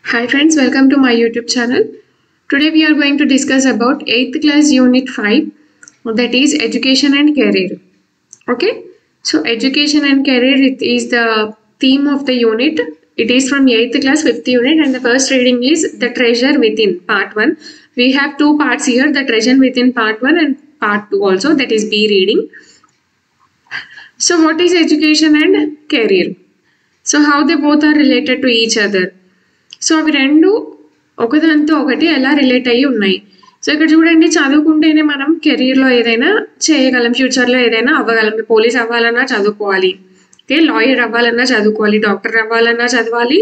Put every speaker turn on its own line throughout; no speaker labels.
Hi friends, welcome to my YouTube channel. Today we are going to discuss about 8th class unit 5, that is education and career. Okay, so education and career is the theme of the unit. It is from 8th class 5th unit and the first reading is The Treasure Within part 1. We have two parts here, The Treasure Within part 1 and part 2 also, that is B reading. So what is education and career? So how they both are related to each other? So అవి రెండు ఒకదాంతో ఒకటి ఎలా relate అయ్యి ఉన్నాయి. So ఇక్కడ చూడండి, చదువుకుంటేనే మనం కెరీర్లో ఏదైనా చేయగలం, ఫ్యూచర్లో ఏదైనా అవ్వగలం. పోలీస్ అవ్వాలన్నా చదువుకోవాలి, ఓకే, లాయర్ అవ్వాలన్నా చదువుకోవాలి, డాక్టర్ అవ్వాలన్నా చదవాలి,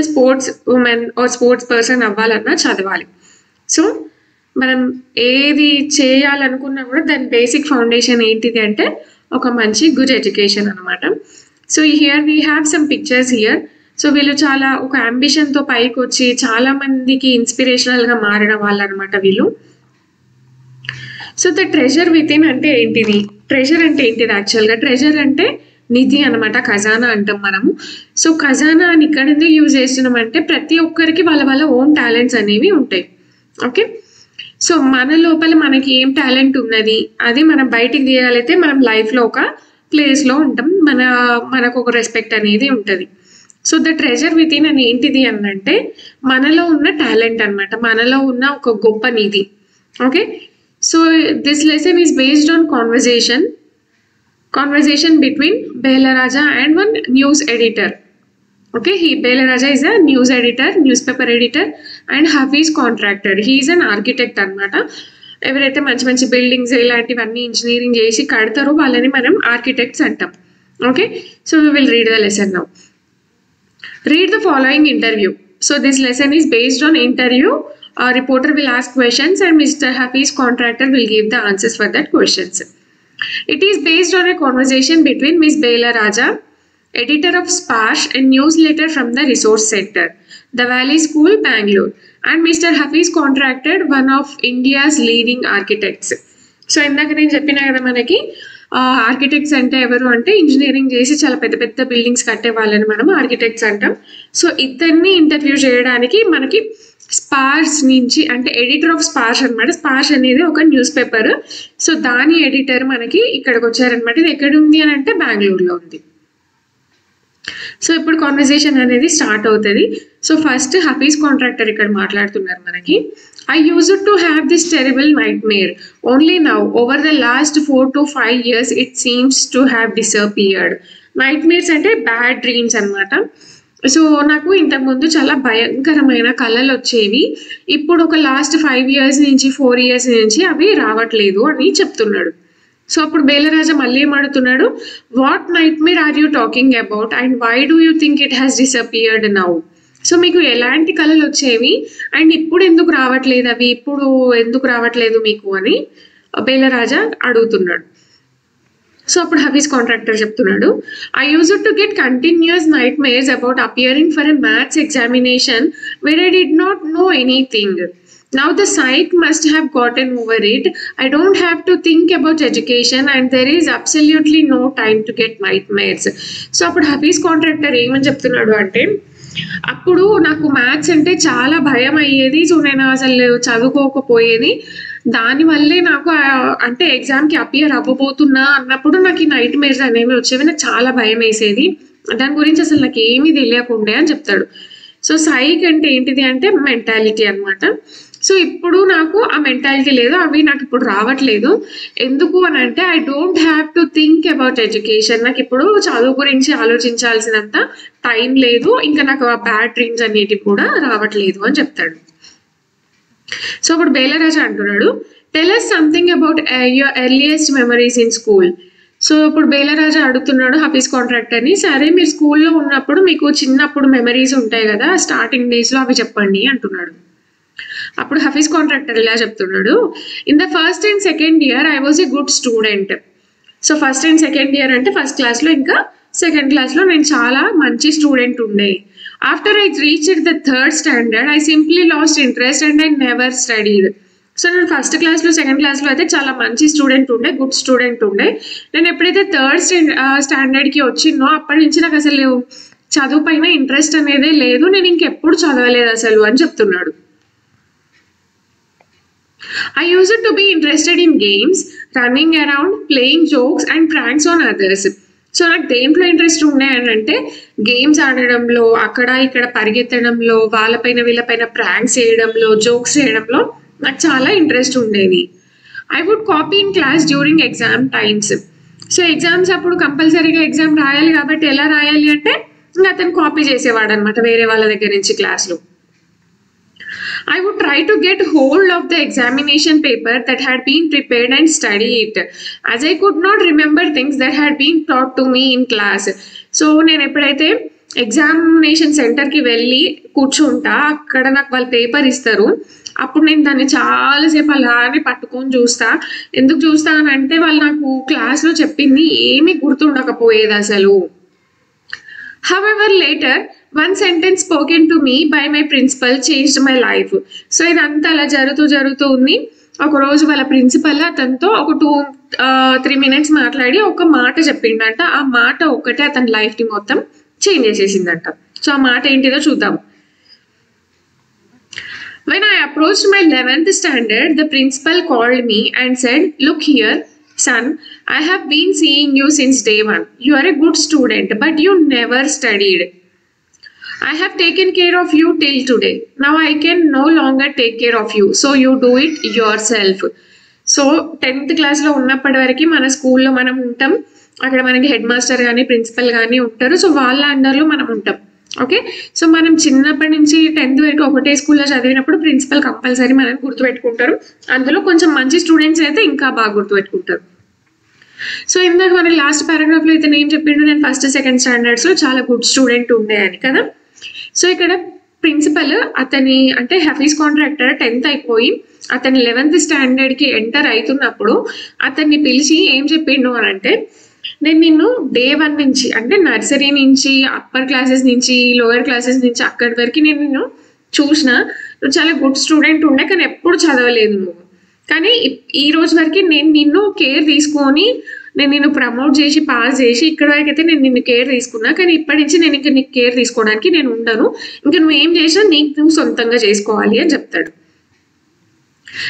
sports women or sports person అవ్వాలన్నా చదవాలి. సో మనం ఏది చేయాలనుకున్నా కూడా దాని బేసిక్ ఫౌండేషన్ ఏంటిది అంటే ఒక మంచి గుడ్ ఎడ్యుకేషన్ అనమాట. So here we have some pictures here. So వీళ్ళు చాలా ఒక అంబిషన్తో పైకి వచ్చి చాలా మందికి ఇన్స్పిరేషనల్గా మారిన వాళ్ళు అనమాట వీళ్ళు. So the treasure with in అంటే ఏంటిది? ట్రెజర్ అంటే ఏంటిది? యాక్చువల్గా ట్రెజర్ అంటే నిధి అనమాట, ఖజానా అంటాం మనము. సో ఖజానా అని ఇక్కడ ఎందుకు యూజ్ చేస్తున్నాం అంటే ప్రతి ఒక్కరికి వాళ్ళ వాళ్ళ ఓన్ టాలెంట్స్ అనేవి ఉంటాయి. ఓకే, సో మన లోపల మనకి ఏం టాలెంట్ ఉన్నది అది మనం బయటికి తీయాలైతే మనం లైఫ్లో ఒక ప్లేస్లో ఉంటాం, మనకు ఒక రెస్పెక్ట్ అనేది ఉంటుంది. So the treasure with in అని ఏంటిది అని అంటే మనలో ఉన్న టాలెంట్ అనమాట, మనలో ఉన్న ఒక గొప్ప నిధి. Okay, so this lesson is based on conversation between Belaraja and one news editor. Okay, Belaraja is a news editor, newspaper editor, and Hafeez Contractor. He is an architect అనమాట. ఎవరైతే మంచి మంచి బిల్డింగ్స్ ఇలాంటివన్నీ ఇంజనీరింగ్ చేసి కడతారో వాళ్ళని మనం ఆర్కిటెక్ట్స్ అంటాం. Okay, so we will read the lesson now. Read the following interview. So this lesson is based on interview. A reporter will ask questions and Mr. Hafiz contractor will give the answers for that questions. It is based on a conversation between Ms. Bela Raja, editor of Sparsh, a newsletter from the resource center, the Valley School, Bangalore, and Mr. Hafiz contractor, one of India's leading architects. So ఇందాక నేను చెప్పినా కదా మనకి architects అంటే ఎవరు అంటే engineering చేసి చాలా పెద్ద పెద్ద బిల్డింగ్స్ కట్టే వాళ్ళని మనం ఆర్కిటెక్ట్స్ అంటాం. సో ఇద్దరిని ఇంటర్వ్యూ చేయడానికి మనకి స్పార్ష్ నుంచి, అంటే ఎడిటర్ ఆఫ్ స్పార్ష్ అనమాట. స్పార్ష్ అనేది ఒక న్యూస్ పేపర్. సో దాని ఎడిటర్ మనకి ఇక్కడికి వచ్చారనమాట. ఇది ఎక్కడ ఉంది అని అంటే బెంగళూరులో ఉంది. సో ఇప్పుడు కాన్వర్సేషన్ అనేది స్టార్ట్ అవుతుంది. సో ఫస్ట్ హఫీజ్ కాంట్రాక్టర్ ఇక్కడ మాట్లాడుతున్నారు మనకి. I used to have this terrible nightmare. Only now, over the last 4 to 5 years, it seems to have disappeared. Nightmares అంటే బ్యాడ్ డ్రీమ్స్ అనమాట. సో నాకు ఇంతకుముందు చాలా భయంకరమైన కళలు వచ్చేవి. ఇప్పుడు ఒక లాస్ట్ 5 years నుంచి 4 years నుంచి అవి రావట్లేదు అని చెప్తున్నాడు. సో అప్పుడు బేలరాజా మళ్ళీ ఏమడుతున్నాడు, what nightmare are you talking about and why do you think it has disappeared now? So మీకు ఎలాంటి కళలు వచ్చేవి అండ్ ఇప్పుడు ఎందుకు రావట్లేదు, అవి ఇప్పుడు ఎందుకు రావట్లేదు మీకు అని బేలరాజా అడుగుతున్నాడు. సో అప్పుడు హఫీజ్ కాంట్రాక్టర్ చెప్తున్నాడు, I used to get continuous night mares about appearing for a maths examination where I did not know anything. Now the psych must have gotten over it. I don't have to think about education and there is absolutely no time to get nightmares. So అప్పుడు Hafeez contractor ఏమని చెప్తున్నాడు అంటే, అప్పుడు నాకు maths అంటే చాలా భయం అయ్యేది. సో నేను అసలు చదువుకోకపోయేది. దానివల్లే నాకు అంటే ఎగ్జామ్కి అపియర్ అవ్వబోతున్నా అన్నప్పుడు నాకు ఈ నైట్ మేర్స్ అనేవి వచ్చేవి. నాకు చాలా భయం వేసేది, దాని గురించి అసలు నాకు ఏమీ తెలియకుండే అని చెప్తాడు. సో సైక్ అంటే ఏంటిది అంటే మెంటాలిటీ అనమాట. సో ఇప్పుడు నాకు ఆ మెంటాలిటీ లేదు, అవి నాకు ఇప్పుడు రావట్లేదు. ఎందుకు అని అంటే I don't have to think about education. నాకు ఇప్పుడు చదువు గురించి ఆలోచించాల్సినంత టైం లేదు, ఇంకా నాకు ఆ బ్యాడ్ డ్రీమ్స్ అనేటివి కూడా రావట్లేదు అని చెప్తాడు. సో అప్పుడు బేలరాజా అంటున్నాడు, tell us something about your earliest memories in school. So ఇప్పుడు బేలరాజా అడుగుతున్నాడు హఫీజ్ కాంట్రాక్టర్ని, సరే మీరు స్కూల్లో ఉన్నప్పుడు మీకు చిన్నప్పుడు మెమరీస్ ఉంటాయి కదా స్టార్టింగ్ డేస్లో, అవి చెప్పండి అంటున్నాడు. అప్పుడు హఫీజ్ కాంట్రాక్టర్ ఇలా చెప్తున్నాడు, in the first and second year I was a good student. So first and second year అంటే ఫస్ట్ క్లాస్లో ఇంకా సెకండ్ క్లాస్లో నేను చాలా మంచి స్టూడెంట్ ఉండే. After I reached the third standard I simply lost interest and I never studied. So నేను first క్లాస్లో సెకండ్ క్లాస్లో అయితే చాలా మంచి స్టూడెంట్ ఉండే, గుడ్ స్టూడెంట్ ఉండే. నేను ఎప్పుడైతే థర్డ్ స్టాండర్డ్కి వచ్చిందో అప్పటి నుంచి నాకు అసలు చదువు పైన ఇంట్రెస్ట్ అనేదే లేదు, నేను ఇంకెప్పుడు చదవలేదు అసలు అని చెప్తున్నాడు. I used to be interested in games, running around, playing jokes and pranks on others. So నాకు దేంట్లో ఇంట్రెస్ట్ ఉండే అని అంటే గేమ్స్ ఆడడంలో, అక్కడ ఇక్కడ పరిగెత్తడంలో, వాళ్ళపైన వీళ్ళపైన ప్రాంక్స్ చేయడంలో, జోక్స్ చేయడంలో నాకు చాలా ఇంట్రెస్ట్ ఉండేది. I would copy in class during exam times. So exams అప్పుడు కంపల్సరీగా ఎగ్జామ్ రాయాలి కాబట్టి ఎలా రాయాలి అంటే ఇంకా అతను కాపీ చేసేవాడు అనమాట వేరే వాళ్ళ దగ్గర నుంచి క్లాస్లో. I would try to get hold of the examination paper that had been prepared and study it, as I could not remember things that had been taught to me in class. So నేను ఎప్పుడైతే examination సెంటర్కి వెళ్ళి కూర్చుంటా, అక్కడ నాకు వాళ్ళు paper ఇస్తారు, అప్పుడు నేను దాన్ని చాలాసేపు అలానే పట్టుకొని చూస్తా. ఎందుకు చూస్తా అని అంటే వాళ్ళు నాకు క్లాస్లో చెప్పింది ఏమీ గుర్తుండకపోయేది అసలు. However, later, one sentence spoken to me by my principal changed my life. So ఇదంతా అలా జరుగుతూ ఉంది. ఒకరోజు వాళ్ళ ప్రిన్సిపల్ అతనితో ఒక 2-3 minutes మాట్లాడి ఒక మాట చెప్పిండంట. ఆ మాట ఒక్కటే అతని లైఫ్ని మొత్తం చేంజ్ చేసేసిందంట. సో ఆ మాట ఏంటిదో చూద్దాం. When I approached my 11th standard, the principal called me and said, "Look here, son, I have been seeing you since day one. You are a good student, but you never studied. I have taken care of you till today. Now I can no longer take care of you, so you do it yourself." So 10th క్లాస్లో ఉన్నప్పటి వరకు మన స్కూల్లో మనం ఉంటాం, అక్కడ మనకి head master కానీ ప్రిన్సిపల్ కానీ ఉంటారు. సో వాళ్ళ అండర్లో మనం ఉంటాం. ఓకే, సో మనం చిన్నప్పటి నుంచి 10th వరకు ఒకటే స్కూల్లో చదివినప్పుడు ప్రిన్సిపల్ కంపల్సరీ మనల్ని గుర్తుపెట్టుకుంటారు. అందులో కొంచెం మంచి స్టూడెంట్స్ అయితే ఇంకా బాగా గుర్తుపెట్టుకుంటారు. సో ఇందాక మన లాస్ట్ పారాగ్రాఫ్లో అయితే నేను చెప్పిండు నేను 1st, 2nd స్టాండర్డ్స్లో చాలా గుడ్ స్టూడెంట్ ఉండే అని కదా. సో ఇక్కడ ప్రిన్సిపల్ అతని అంటే హఫీజ్ కాంట్రాక్టర్ 10th అయిపోయి అతని 11th స్టాండర్డ్కి ఎంటర్ అవుతున్నప్పుడు అతన్ని పిలిచి ఏం చెప్పిండు అని అంటే, నేను నిన్ను day 1 నుంచి అంటే నర్సరీ నుంచి అప్పర్ క్లాసెస్ నుంచి లోయర్ క్లాసెస్ నుంచి అక్కడి వరకు నేను నిన్ను చూసిన, నువ్వు చాలా గుడ్ స్టూడెంట్ ఉండే కానీ ఎప్పుడు చదవలేదు నువ్వు. కానీ ఈ రోజు వరకు నేను నిన్ను కేర్ తీసుకొని నేను నిన్ను ప్రమోట్ చేసి పాస్ చేసి ఇక్కడ వరకు అయితే నేను నిన్ను కేర్ తీసుకున్నా, కానీ ఇప్పటి నుంచి నేను ఇంకా నీకు కేర్ తీసుకోవడానికి నేను ఉండను, ఇంకా నువ్వు ఏం చేసినా నీకు నువ్వు సొంతంగా చేసుకోవాలి అని చెప్తాడు.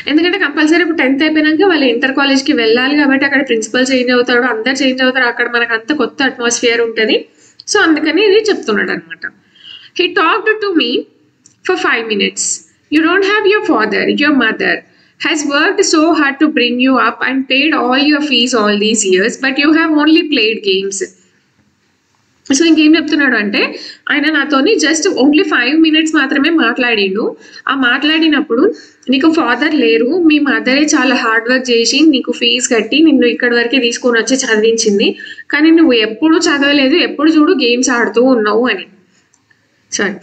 ఎందుకంటే కంపల్సరీ ఇప్పుడు 10th అయిపోయినాక వాళ్ళు ఇంటర్ కాలేజ్కి వెళ్ళాలి కాబట్టి అక్కడ ప్రిన్సిపల్ చేంజ్ అవుతాడు, అందరు చేంజ్ అవుతారు, అక్కడ మనకు అంత కొత్త అట్మాస్ఫియర్ ఉంటుంది. సో అందుకని ఇది చెప్తున్నాడు అనమాట. He talked to me for 5 minutes. You don't have your father, your mother has worked so hard to bring you up and paid all your fees all these years, but you have only played games. So ఇంకేం చెప్తున్నాడు అంటే ఆయన నాతోని just only 5 minutes మాత్రమే మాట్లాడిండు. ఆ మాట్లాడినప్పుడు నీకు ఫాదర్ లేరు, మీ మదరే చాలా హార్డ్ వర్క్ చేసి నీకు ఫీజు కట్టి నిన్ను ఇక్కడి వరకే తీసుకొని వచ్చి చదివించింది, కానీ నువ్వు ఎప్పుడు చదవలేదు, ఎప్పుడు చూడు గేమ్స్ ఆడుతూ ఉన్నావు అని. సరే,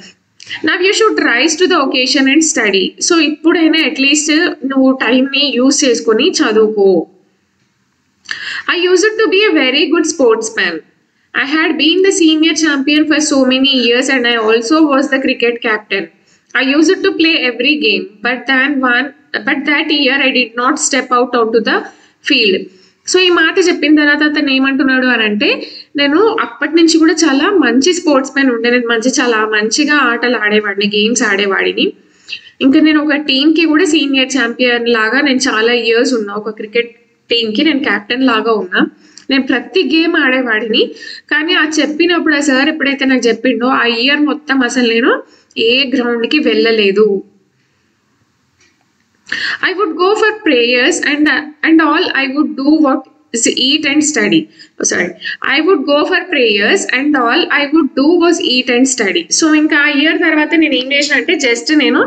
Now you should rise to the occasion and study. So ఇప్పుడైనా అట్లీస్ట్ నువ్వు టైంని యూజ్ చేసుకొని చదువుకో. I used to be a very good sportsman. I had been the senior champion for so many years and I also was the cricket captain. I used to play every game, but that year I did not step out onto the field. So ఈ మాట చెప్పిన తర్వాత అతను ఏమంటున్నాడు అని అంటే, నేను అప్పటి నుంచి కూడా చాలా మంచి స్పోర్ట్స్ మ్యాన్ ఉండే, నేను చాలా మంచిగా ఆటలు ఆడేవాడిని, గేమ్స్ ఆడేవాడిని. ఇంకా నేను ఒక టీంకి కూడా సీనియర్ ఛాంపియన్ లాగా నేను చాలా ఇయర్స్ ఉన్నా, ఒక క్రికెట్ టీంకి నేను కెప్టెన్ లాగా ఉన్నా, నేను ప్రతి గేమ్ ఆడేవాడిని. కానీ ఆ చెప్పినప్పుడు ఆ సార్ ఎప్పుడైతే నాకు చెప్పిండో ఆ ఇయర్ మొత్తం అసలు నేను ఏ గ్రౌండ్కి వెళ్ళలేదు. I would go for prayers and all. I would do what is eat and study. I would go for prayers and all I would do was eat and study. So ఇంకా ఆ year తర్వాత నేను ఏం చేసిన అంటే just నేను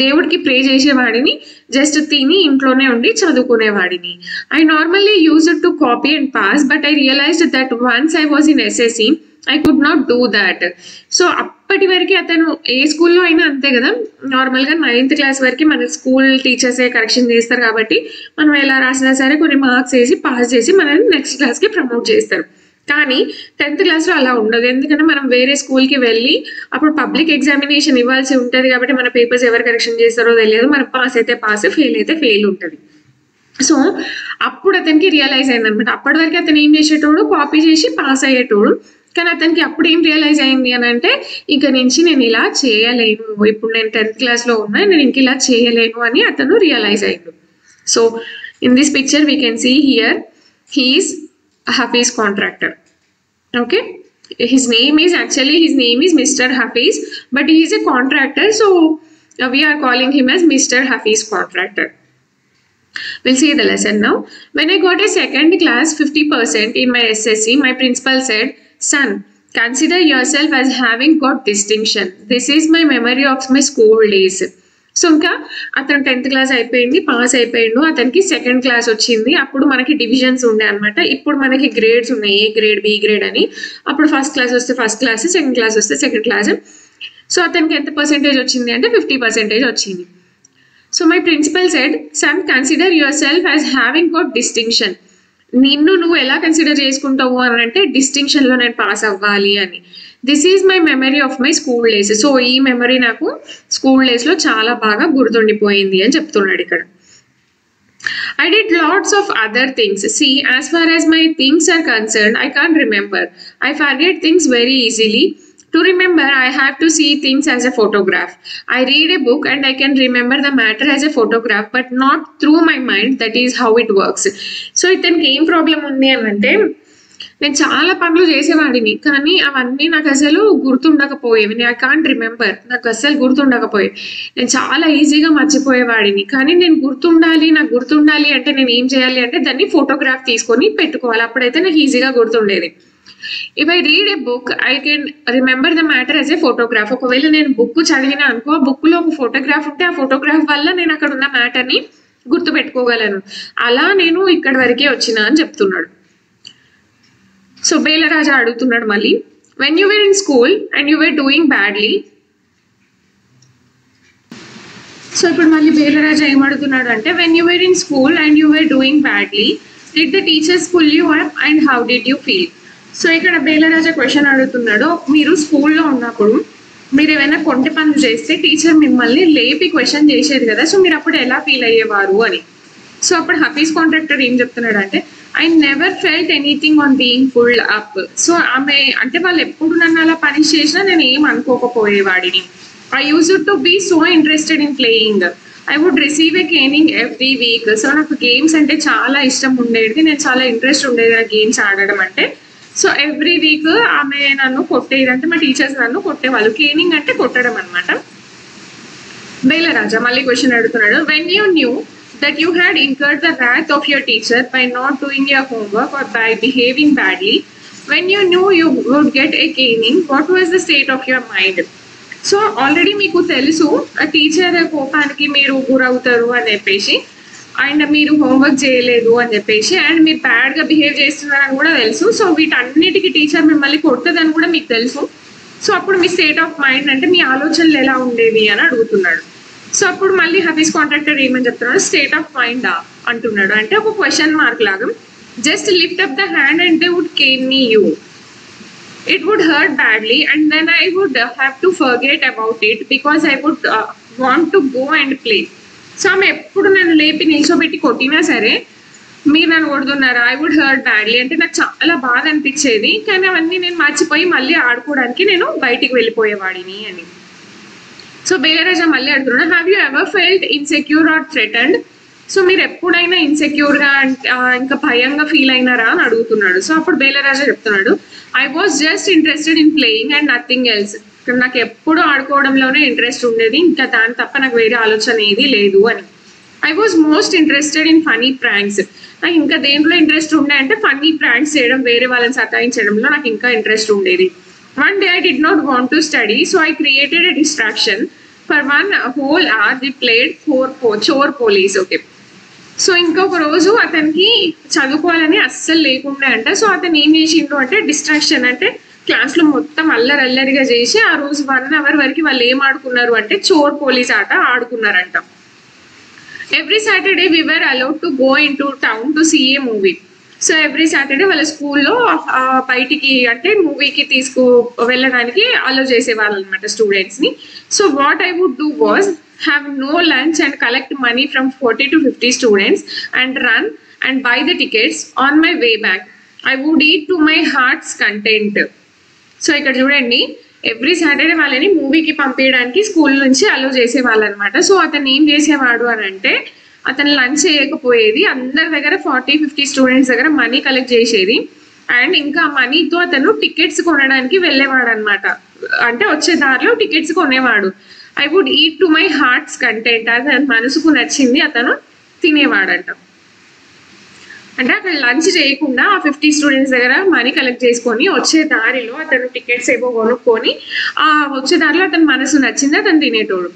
దేవుడికి ప్రే చేసేవాడిని, జస్ట్ తిని ఇంట్లోనే ఉండి చదువుకునేవాడిని. I normally used to copy and pass, but I realized that once I was in SSC, I could not do that. So అప్పటి వరకు అతను ఏ స్కూల్లో అయినా అంతే కదా, నార్మల్గా 9th క్లాస్ వరకు మన స్కూల్ టీచర్సే కరెక్షన్ చేస్తారు కాబట్టి మనం ఎలా రాసినా సరే కొన్ని మార్క్స్ వేసి పాస్ చేసి మనల్ని నెక్స్ట్ క్లాస్కి ప్రమోట్ చేస్తారు. కానీ 10th క్లాస్లో అలా ఉండదు, ఎందుకంటే మనం వేరే స్కూల్కి వెళ్ళి అప్పుడు పబ్లిక్ ఎగ్జామినేషన్ ఇవ్వాల్సి ఉంటుంది కాబట్టి మన పేపర్స్ ఎవరు కరెక్షన్ చేస్తారో తెలియదు, మనం పాస్ అయితే పాస్, ఫెయిల్ అయితే ఫెయిల్ ఉంటుంది. సో అప్పుడు అతనికి రియలైజ్ అయింది అనమాట. అప్పటి వరకు అతను ఏం చేసేటోడు, కాపీ చేసి పాస్ అయ్యేటోడు. కానీ అతనికి అప్పుడు ఏం రియలైజ్ అయింది అని అంటే ఇక నుంచి నేను ఇలా చేయలేను, ఇప్పుడు నేను 10th క్లాస్లో ఉన్నా, నేను ఇంక ఇలా చేయలేను అని అతను రియలైజ్ అయ్యాడు. So in this picture we can see here he's Hafiz contractor. Okay, his name is Mr. Hafiz, but he is a contractor, so we are calling him as Mr. Hafiz contractor. We'll see the lesson now. When I got a second class 50% in my SSC, my principal said, "Son, consider yourself as having got distinction. This is my memory of my school days." So ఇంకా అతను 10th class అయిపోయింది, pass అయిపోయిండు, అతనికి second class వచ్చింది. అప్పుడు మనకి divisions ఉండే అనమాట. ఇప్పుడు మనకి గ్రేడ్స్ ఉన్నాయి, ఏ గ్రేడ్, బి గ్రేడ్ అని. అప్పుడు ఫస్ట్ క్లాస్ వస్తే ఫస్ట్ క్లాస్, సెకండ్ క్లాస్ వస్తే సెకండ్ క్లాస్. సో అతనికి ఎంత పర్సెంటేజ్ వచ్చింది అంటే 50% వచ్చింది. So my principal said, "son, consider your self as having got distinction." నిన్ను నువ్వు ఎలా కన్సిడర్ చేసుకుంటావు అని అంటే డిస్టింక్షన్లో నేను పాస్ అవ్వాలి అని. This is my memory of my school days. So ఈ మెమరీ నాకు స్కూల్ డేస్లో చాలా బాగా గుర్తుండిపోయింది అని చెప్తున్నాడు ఇక్కడ. I did lots of other things. See, as far as my things are concerned, I can't remember. I forget things very easily. To remember, I have to see things as a photograph. I read a book and I can remember the matter as a photograph, but not through my mind. That is how it works. So ఇతనికి ఏం problem ఉంది అని అంటే, నేను చాలా పనులు చేసేవాడిని కానీ అవన్నీ నాకు అసలు గుర్తుండకపోయేవి. ఐ కాంట్ రిమెంబర్, నాకు అసలు గుర్తుండకపోయేవి. నేను చాలా ఈజీగా మర్చిపోయేవాడిని. కానీ నేను నాకు గుర్తుండాలి అంటే నేను ఏం చేయాలి అంటే దాన్ని ఫోటోగ్రాఫ్ తీసుకొని పెట్టుకోవాలి, అప్పుడైతే నాకు ఈజీగా గుర్తుండేది. If I read a book I can remember the matter as a photograph. ఒకవేళ నేను బుక్ చదివినా అనుకో, ఆ బుక్లో ఒక ఫోటోగ్రాఫ్ ఉంటే ఆ ఫోటోగ్రాఫ్ వల్ల నేను అక్కడ ఉన్న మ్యాటర్ని గుర్తుపెట్టుకోగలను. అలా నేను ఇక్కడి వరకే వచ్చిన అని చెప్తున్నాడు. సో బేలరాజా అడుగుతున్నాడు మళ్ళీ, when you were in school and you were doing badly. So ఇప్పుడు మళ్ళీ బేలరాజా ఏమడుగుతున్నాడు అంటే, when you were in school and you were doing badly, did the teachers pull you up and how did you feel. So ఇక్కడ Belaraja question అడుగుతున్నాడు, మీరు స్కూల్లో ఉన్నప్పుడు మీరు ఏమైనా కొంటె పనులు చేస్తే టీచర్ మిమ్మల్ని లేపి క్వశ్చన్ చేసేది కదా, సో మీరు అప్పుడు ఎలా ఫీల్ అయ్యేవారు అని. సో అప్పుడు హఫీజ్ కాంట్రాక్టర్ ఏం చెప్తున్నాడు అంటే, I never felt anything on being pulled up. So ఆమె అంటే వాళ్ళు ఎప్పుడు నన్ను అలా పనిష్ చేసినా నేను ఏం అనుకోకపోయేవాడిని. I use to be so interested in playing. I would receive a caning every week. So నాకు గేమ్స్ అంటే చాలా ఇష్టం ఉండేది, నేను చాలా ఇంట్రెస్ట్ ఉండేది నాకు గేమ్స్ ఆడడం అంటే. సో ఎవ్రీ వీక్ ఆమె నన్ను కొట్టేది, అంటే మా టీచర్స్ నన్ను కొట్టేవాళ్ళు. కేనింగ్ అంటే కొట్టడం అనమాట. బేలరాజా మళ్ళీ క్వశ్చన్ అడుగుతున్నాడు, when you new that you had incurred the wrath of your teacher by not doing your homework or by behaving badly, when you knew you would get a caning, what was the state of your mind? So already మీకు తెలుసు ఆ teacher కోపానికి మీరు గురవుతారు అని చెప్పేసి, and మీరు homework చేయలేదు అని చెప్పేసి, అండ్ మీరు బ్యాడ్గా బిహేవ్ చేస్తున్నారని కూడా తెలుసు. సో వీటన్నిటికీ టీచర్ మిమ్మల్ని కొడుతుందని కూడా మీకు తెలుసు. సో అప్పుడు మీ స్టేట్ ఆఫ్ మైండ్ అంటే మీ ఆలోచనలు ఎలా ఉండేవి అని అడుగుతున్నాడు. సో అప్పుడు మళ్ళీ హఫీజ్ కాంట్రాక్టర్ ఏమని చెప్తున్నాడు, స్టేట్ ఆఫ్ మైండ్ అంటున్నాడు. అంటే ఒక క్వశ్చన్ మార్క్ లాగా, just lift up the hand and they would cane me you. It would hurt badly and then I would have to forget about it because I would want to go and play. So ఆమె ఎప్పుడు నన్ను లేపి నిల్చోబెట్టి కొట్టినా సరే మీరు నన్ను కొడుతున్నారా, I would hurt badly అంటే నాకు చాలా బాధ అనిపించేది, కానీ అవన్నీ నేను మర్చిపోయి మళ్ళీ ఆడుకోవడానికి నేను బయటికి వెళ్ళిపోయేవాడిని అని. సో బేలరాజా మళ్ళీ అడుగుతున్నాడు, have you ever felt insecure or threatened. So మీరు ఎప్పుడైనా ఇన్సెక్యూర్గా ఇంకా భయంగా ఫీల్ అయినారా అని అడుగుతున్నాడు. సో అప్పుడు బేలరాజా చెప్తున్నాడు, I was just interested in playing and nothing else. నాకు ఎప్పుడు ఆడుకోవడంలోనే ఇంట్రెస్ట్ ఉండేది, ఇంకా దాని తప్ప నాకు వేరే ఆలోచన ఏది లేదు అని. I was most interested in funny pranks. నాకు ఇంకా దేంట్లో ఇంట్రెస్ట్ ఉండే అంటే ఫన్నీ ప్రాంక్స్ చేయడం, వేరే వాళ్ళని సతాయించడంలో నాకు ఇంకా ఇంట్రెస్ట్ ఉండేది. One day I did not want to study, so I created a distraction. For 1 whole hour we played chore police. Okay. So ఇంకొక రోజు అతనికి చదువుకోవాలని అస్సలు లేకుండా అంట. సో అతను ఏం చేసిండు అంటే డిస్ట్రాక్షన్, అంటే క్లాస్లో మొత్తం అల్లరిగా చేసి ఆ రోజు 1 hour వరకు వాళ్ళు ఏం ఆడుకున్నారు అంటే చోర్ పోలీస్ ఆట ఆడుకున్నారంట. Every Saturday we were allowed to go into town to see a movie. So every Saturday వాళ్ళ స్కూల్లో బయటికి అంటే మూవీకి వెళ్ళడానికి అలో చేసేవాళ్ళు అనమాట స్టూడెంట్స్ని. So what I would do was have no lunch and collect money from 40 to 50 students and run and buy the tickets on my way back. I would eat to my heart's content. So ఇక్కడ చూడండి, every Saturday వాళ్ళని మూవీకి పంపించడానికి school నుంచి అలో చేసేవాళ్ళు అనమాట. So అతను ఏం చేసేవాడు అని అంటే, అతను లంచ్ చేయకపోయేది, అందరి దగ్గర 40-50 స్టూడెంట్స్ దగ్గర మనీ కలెక్ట్ చేసేది. అండ్ ఇంకా మనీతో అతను టికెట్స్ కొనడానికి వెళ్ళేవాడు అనమాట. అంటే వచ్చే దారిలో టికెట్స్ కొనేవాడు. I would eat to my heart's content, అతని మనసుకు నచ్చింది అతను తినేవాడంట. అంటే అక్కడ లంచ్ చేయకుండా ఆ 50 స్టూడెంట్స్ దగ్గర మనీ కలెక్ట్ చేసుకొని వచ్చే దారిలో అతను టికెట్స్ ఏవో కొనుక్కొని ఆ వచ్చే దారిలో అతని మనసు నచ్చింది అతను తినేటోడు.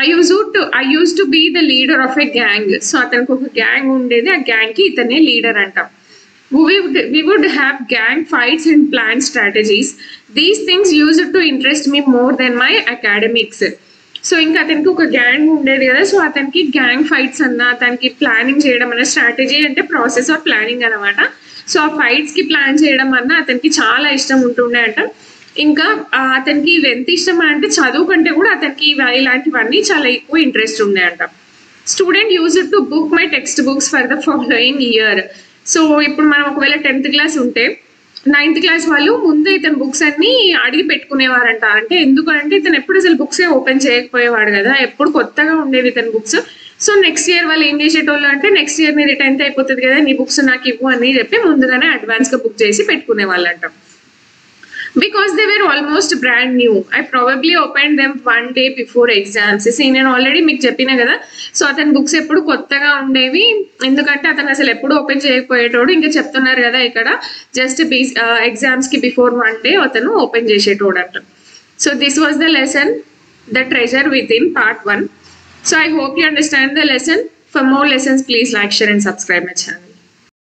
I use to be the leader of a gang. So అతనికి ఒక గ్యాంగ్ ఉండేది, ఆ గ్యాంగ్ కి ఇతనే లీడర్ అంట. We would have gang fights and plan strategies. These things used to interest me more than my academics. So ఇంకా అతనికి ఒక గ్యాంగ్ ఉండేది కదా, సో అతనికి గ్యాంగ్ ఫైట్స్ అన్న, అతనికి ప్లానింగ్ చేయడం అన్న, స్ట్రాటజీ అంటే ప్రాసెస్ ఆఫ్ ప్లానింగ్ అనమాట. సో ఆ ఫైట్స్ కి ప్లాన్ చేయడం అన్న అతనికి చాలా ఇష్టం ఉంటుండే అంట. ఇంకా అతనికి ఇవి ఎంత ఇష్టం అంటే చదువు కంటే కూడా అతనికి ఇలాంటివన్నీ చాలా ఎక్కువ ఇంట్రెస్ట్ ఉండే అంట. Student used to book my text books for the following year. So ఇప్పుడు మనం ఒకవేళ 10th క్లాస్ ఉంటే 9th క్లాస్ వాళ్ళు ముందే ఇతను బుక్స్ అన్ని అడిగి పెట్టుకునేవారంట. అంటే ఎందుకంటే ఇతను ఎప్పుడు అసలు బుక్స్ ఓపెన్ చేయకపోయేవాడు కదా, ఎప్పుడు కొత్తగా ఉండేవి ఇతను బుక్స్. సో నెక్స్ట్ ఇయర్ వాళ్ళు ఏం చేసేటోళ్ళు అంటే, నెక్స్ట్ ఇయర్ నీది 10th అయిపోతుంది కదా, నీ బుక్స్ నాకు ఇవ్వు అని చెప్పి ముందుగానే అడ్వాన్స్ గా బుక్ చేసి పెట్టుకునే వాళ్ళంట. Because they were almost brand new, I probably opened them one day before exams. నేను ఆల్రెడీ మీకు చెప్పినా కదా, సో అతని బుక్స్ ఎప్పుడు కొత్తగా ఉండేవి, ఎందుకంటే అతను అసలు ఎప్పుడు ఓపెన్ చేయకపోయేటోడు. ఇంకా చెప్తున్నారు కదా ఇక్కడ, జస్ట్ ఎగ్జామ్స్ కి బిఫోర్ 1 day అతను ఓపెన్ చేసేటోడు అంట. So this was the lesson, the treasure with in part 1. So I hope you understand the lesson. For more lessons, please like, share and subscribe my channel.